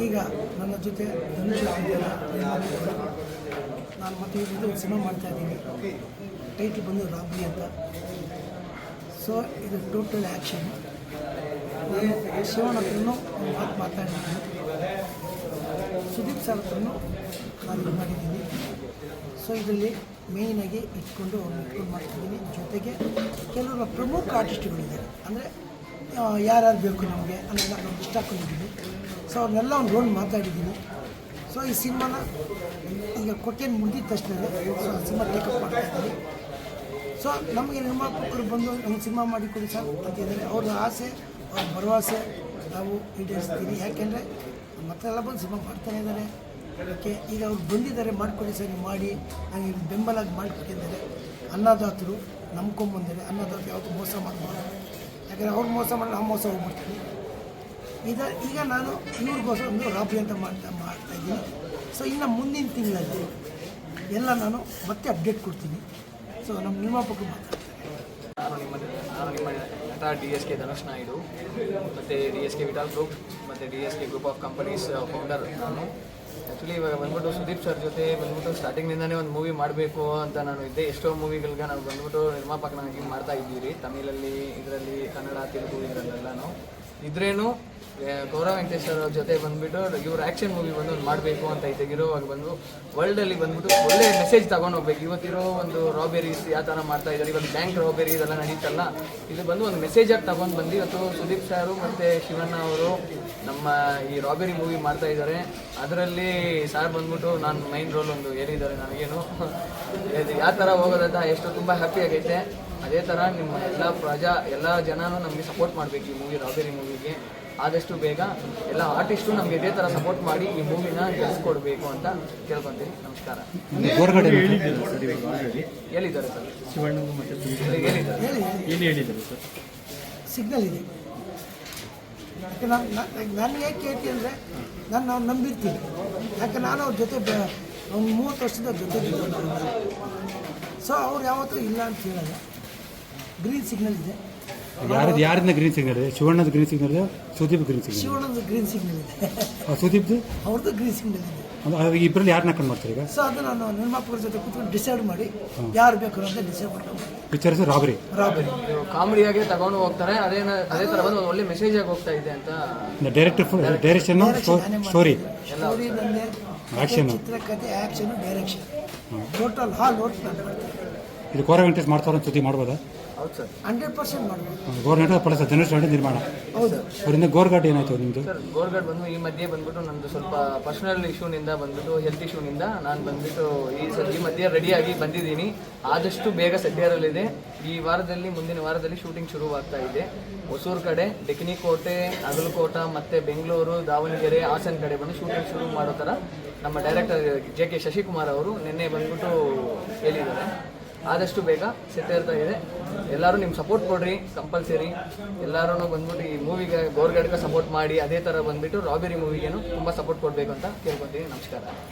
ಈಗ ನನ್ನ ಜೊತೆ ಧನುಷ್ ನಾನು ಮತ್ತೆ ಇದು ಸಿನಿಮಾ ಮಾಡ್ತಾಯಿದ್ದೀನಿ. ಟೈಟ್ಲ್ ಬಂದು ರಾಬರಿ ಅಂತ. ಸೊ ಇದು ಟೋಟಲ್ ಆ್ಯಕ್ಷನ್. ನಾನು ಶಿವನ ಹತ್ರನೂ ಒಂದು ಮಾತು ಮಾತಾಡಿದ್ದೀನಿ, ಸುದೀಪ್ ಸರ್ ಹತ್ರನೂ ನಾನು ಇದು ಮಾಡಿದ್ದೀನಿ. ಸೊ ಇದರಲ್ಲಿ ಮೇಯ್ನಾಗಿ ಇಟ್ಕೊಂಡು ಮಾಡ್ತಿದ್ದೀನಿ. ಜೊತೆಗೆ ಕೆಲವರು ಪ್ರಮುಖ ಆರ್ಟಿಸ್ಟ್ಗಳಿದ್ದಾರೆ, ಅಂದರೆ ಯಾರ್ಯಾರು ಬೇಕು ನಮಗೆ ಅನ್ನೋದನ್ನ ನಾನು ಇಷ್ಟ ಹಾಕೊಂಡಿದ್ದೀನಿ. ಸೊ ಅವ್ರನ್ನೆಲ್ಲ ಒಂದು ರೋಲ್ ಮಾತಾಡಿದ್ದೀನಿ. ಸೊ ಈ ಸಿನಿಮಾನ ಈಗ ಕೊಟ್ಟೇನು ಮುಗಿದ ತಕ್ಷಣ ಸೊ ಸಿನಿಮಾ ಟೇಕಪ್ ಮಾಡ್ತಾಯಿದ್ದೀನಿ. ಸೊ ನಮಗೆ ನಿರ್ಮಾಪಕರು ಬಂದು ನಮ್ಗೆ ಸಿನಿಮಾ ಮಾಡಿಕೊಡಿ ಸರ್ ಅಂತಿದ್ದಾರೆ. ಅವ್ರ ಆಸೆ, ಅವ್ರ ಭರವಸೆ ನಾವು ಈಡೇರಿಸ್ತೀವಿ. ಯಾಕೆಂದರೆ ಮತ್ತೆಲ್ಲ ಬಂದು ಸಿನಿಮಾ ಮಾಡ್ತಾನೆ ಇದ್ದಾರೆ. ಓಕೆ, ಈಗ ಅವ್ರು ಬಂದಿದ್ದಾರೆ, ಮಾಡಿಕೊಡಿ ಸರ್ ನೀವು ಮಾಡಿ, ನನಗೆ ಬೆಂಬಲ ಮಾಡಿಕೊಟ್ಟಿದ್ದಾರೆ. ಅನ್ನದಾತರು ನಂಬ್ಕೊಂಬಂದಿದ್ದಾರೆ. ಅನ್ನದಾತರು ಯಾವತ್ತೂ ಮೋಸ ಮಾಡಬಾರ್ದು. ಯಾಕಂದರೆ ಅವ್ರು ಮೋಸ ಮಾಡಿ ನಾವು ಮೋಸ ಹೋಗ್ಬಿಡ್ತೀವಿ. ಈಗ ನಾನು ಇವ್ರಿಗೋಸ್ಕರ ಒಂದು ರಾಬರಿ ಅಂತ ಮಾಡ್ತಾಯಿದ್ದೀನಿ. ಸೊ ಇನ್ನು ಮುಂದಿನ ತಿಂಗಳಲ್ಲಿ ಎಲ್ಲ ನಾನು ಮತ್ತೆ ಅಪ್ಡೇಟ್ ಕೊಡ್ತೀನಿ. ಸೊ ನಮ್ಮ ನಿರ್ಮಾಪಕರು ಮಾತಾಡ್ತಾರೆ. ನಾನು ನಿಮ್ಮ ನಟ DSK ಧನುಷ್ ನಾಯ್ಡು ಮತ್ತು DSK ವಿಟಾಲ್ ಗ್ರೂಪ್ ಮತ್ತು DSK group of companies founder ನಾನು. ಆ್ಯಕ್ಚುಲಿ ಇವಾಗ ಬಂದ್ಬಿಟ್ಟು ಸುದೀಪ್ ಸರ್ ಜೊತೆ ಬಂದ್ಬಿಟ್ಟು ಸ್ಟಾರ್ಟಿಂಗ್ನಿಂದನೇ ಒಂದು ಮೂವಿ ಮಾಡಬೇಕು ಅಂತ ನಾನು ಇದ್ದೆ. ಎಷ್ಟೋ ಮೂವಿಗಳಿಗೆ ನಾವು ಬಂದ್ಬಿಟ್ಟು ನಿರ್ಮಾಪಕನಾಗಿ ಮಾಡ್ತಾ ಇದ್ದೀವಿ. ತಮಿಳಲ್ಲಿ, ಇದರಲ್ಲಿ, ಕನ್ನಡ, ತೆಲುಗು ಇದರಲ್ಲೆಲ್ಲನೂ ಇದ್ರೇನು ಗೌರವ್ ವೆಂಕಟೇಶ್ವರ ಅವ್ರ ಜೊತೆ ಬಂದುಬಿಟ್ಟು ಇವ್ರ ಆ್ಯಕ್ಷನ್ ಮೂವಿ ಬಂದು ಮಾಡಬೇಕು ಅಂತ ಇರುವಾಗ ಬಂದು ವರ್ಲ್ಡಲ್ಲಿ ಬಂದ್ಬಿಟ್ಟು ಒಳ್ಳೆ ಮೆಸೇಜ್ ತೊಗೊಂಡು ಹೋಗ್ಬೇಕು. ಇವತ್ತಿರೋ ಒಂದು ರಾಬೆರೀಸ್ ಯಾವ ಥರ ಮಾಡ್ತಾ ಇದ್ದಾರೆ, ಇವಾಗ ಬ್ಯಾಂಕ್ ರಾಬೆರಿ ಇದೆಲ್ಲ ನಡೀತಲ್ಲ, ಇದು ಬಂದು ಒಂದು ಮೆಸೇಜಾಗಿ ತಗೊಂಡು ಬಂದು ಇವತ್ತು ಸುದೀಪ್ ಸಾರು ಮತ್ತು ಶಿವಣ್ಣ ಅವರು ನಮ್ಮ ಈ ರಾಬೆರಿ ಮೂವಿ ಮಾಡ್ತಾ ಇದ್ದಾರೆ. ಅದರಲ್ಲಿ ಸಾರ್ ಬಂದ್ಬಿಟ್ಟು ನಾನು ಮೈನ್ ರೋಲ್ ಒಂದು ಏರಿದ್ದಾರೆ. ನನಗೇನು ಇದು ಯಾವ ಥರ ಹೋಗೋದಂತ ಎಷ್ಟು ತುಂಬ ಹ್ಯಾಪಿ ಆಗೈತೆ. ಅದೇ ಥರ ನಿಮ್ಮ ಎಲ್ಲ ಜನನೂ ನಮಗೆ ಸಪೋರ್ಟ್ ಮಾಡಬೇಕು ಈ ಮೂವಿ ರಾಬೆರಿ ಮೂವಿಗೆ. ಆದಷ್ಟು ಬೇಗ ಎಲ್ಲ ಆರ್ಟಿಸ್ಟು ನಮಗೆ ಇದೇ ಥರ ಸಪೋರ್ಟ್ ಮಾಡಿ ಈ ಮೂವಿನ ಗೆಲ್ಲಿಸ್ಕೊಡ್ಬೇಕು ಅಂತ ಕೇಳ್ಕೊತೀನಿ. ನಮಸ್ಕಾರ. ಹೇಳಿದ್ದಾರೆ ಸರ್, ಹೇಳಿದ್ದಾರೆ ಸರ್. ಸಿಗ್ನಲ್ ಇದೆ. ಯಾಕೆ ನಾನು ಹೇಗೆ ಕೇಳ್ತೀನಿ ಅಂದರೆ ನಾನು ನಂಬಿರ್ತೀನಿ. ಯಾಕೆ ನಾನು ಅವ್ರ ಜೊತೆ ಒಂದು 30 ವರ್ಷದ ಜೊತೆ. ಸೊ ಅವ್ರು ಯಾವತ್ತೂ ಇಲ್ಲ ಅಂತ ಹೇಳೋದು. ಗ್ರೀನ್ ಸಿಗ್ನಲ್ ಇದೆ. ಯಾರಿಂದ ಗ್ರೀನ್ ಸಿಗ್ನಲ್ ಇದೆ? ಶಿವಣ್ಣದ ಗ್ರೀನ್ ಸಿಗ್ನಲ್ ಇದೆ, ಸುದೀಪ್ ಗ್ರೀನ್ ಸಿಗ್ನಲ್? ಶಿವಣ್ಣದ ಗ್ರೀನ್ ಸಿಗ್ನಲ್ ಇದೆ. ಸುದೀಪ್ದು ಅವ್ರದ್ದು ಗ್ರೀನ್ ಸಿಗ್ನಲ್ ಇದೆ. ಇಬ್ಬರಲ್ಲಿ ಯಾರನ್ನ ಕಂಡು ಮಾಡ್ತಾರೆ ಈಗ? ಸೊ ಅದು ನಾನು ನಿರ್ಮಾಪಕರ ಜೊತೆ ಕೂತ್ಕೊಂಡು ಡಿಸೈಡ್ ಮಾಡಿ ಯಾರು ಬೇಕು ಅಂತ ಡಿಸೈಡ್ ಮಾಡ್ಕೊಂಡು ಪಿಕ್ಚರ್ಸ್ ರಾಬರಿ ಕಾಮಿಡಿಯಾಗೆ ತಗೊಂಡು ಹೋಗ್ತಾರೆ. ಅದೇ ಥರ ಒಂದು ಒಳ್ಳೆ ಮೆಸೇಜ್ ಆಗಿ ಹೋಗ್ತಾ ಇದೆ ಅಂತ. ಡೈರೆಕ್ಷನ್, ಸ್ಟೋರಿ, ನಂದೇ, ಆಕ್ಷನ್, ಚಿತ್ರಕಥೆ, ಆ್ಯಕ್ಷನ್, ಡೈರೆಕ್ಷನ್, ಟೋಟಲ್ ಹಾಲ್ ಓಟ್ ನಾನು ಮಾಡ್ತೀನಿ. ಇದು ಗೌರವ್ ವೆಂಕಟೇಶ್ ಮಾಡ್ತಾರೋ ಸುದ್ದಿ ಮಾಡ್ಬೋದಾ? ಹೌದು ಸರ್, 100% ಮಾಡ್ಬೋದು. ಗೌರ್ಮೆಂಟ್ ಪ್ಲಸ್ ಧನುಷ್ ನಾಯ್ಡು ನಿರ್ಮಾಣ. ಹೌದು. ಅವರಿಂದ ಗೋರ್ಘಾಟ್ ಏನಾಯ್ತು ನಿಮ್ಮದು? ಸರ್, ಗೋರ್ಘಾಟ್ ಬಂದು ಈ ಮಧ್ಯೆ ಬಂದ್ಬಿಟ್ಟು ನಮ್ಮದು ಸ್ವಲ್ಪ ಪರ್ಸನಲ್ ಇಶ್ಯೂನಿಂದ ಬಂದ್ಬಿಟ್ಟು ಹೆಲ್ತ್ ಇಶ್ಯೂನಿಂದ ನಾನು ಬಂದ್ಬಿಟ್ಟು ಈ ಮಧ್ಯೆ ರೆಡಿಯಾಗಿ ಬಂದಿದ್ದೀನಿ. ಆದಷ್ಟು ಬೇಗ ಸದ್ಯರಲ್ಲಿದೆ. ಈ ವಾರದಲ್ಲಿ, ಮುಂದಿನ ವಾರದಲ್ಲಿ ಶೂಟಿಂಗ್ ಶುರುವಾಗ್ತಾ ಇದೆ. ಹೊಸೂರು ಕಡೆ, ಡೆಕ್ನಿಕೋಟೆ, ಅಗಲಕೋಟ ಮತ್ತು ಬೆಂಗಳೂರು, ದಾವಣಗೆರೆ, ಹಾಸನ ಕಡೆ ಬಂದು ಶೂಟಿಂಗ್ ಶುರು ಮಾಡೋ ಥರ ನಮ್ಮ ಡೈರೆಕ್ಟರ್ JK ಶಶಿಕುಮಾರ್ ಅವರು ನಿನ್ನೆ ಬಂದ್ಬಿಟ್ಟು ಹೇಳಿದ್ದಾರೆ. ಆದಷ್ಟು ಬೇಗ ಸೆಟ್ಟೇರ್ತಾ ಇದೆ. ಎಲ್ಲರೂ ನಿಮ್ಮ ಸಪೋರ್ಟ್ ಕೊಡ್ರಿ ಕಂಪಲ್ಸರಿ. ಎಲ್ಲರೂ ಬಂದ್ಬಿಟ್ಟು ಈ ಮೂವಿಗೆ ಗೋರ್ಗಡ್ಗೆ ಸಪೋರ್ಟ್ ಮಾಡಿ, ಅದೇ ಥರ ಬಂದುಬಿಟ್ಟು ರಾಬೆರಿ ಮೂವಿಗೇನು ತುಂಬ ಸಪೋರ್ಟ್ ಕೊಡಬೇಕು ಅಂತ ಕೇಳ್ಕೊತೀವಿ. ನಮಸ್ಕಾರ.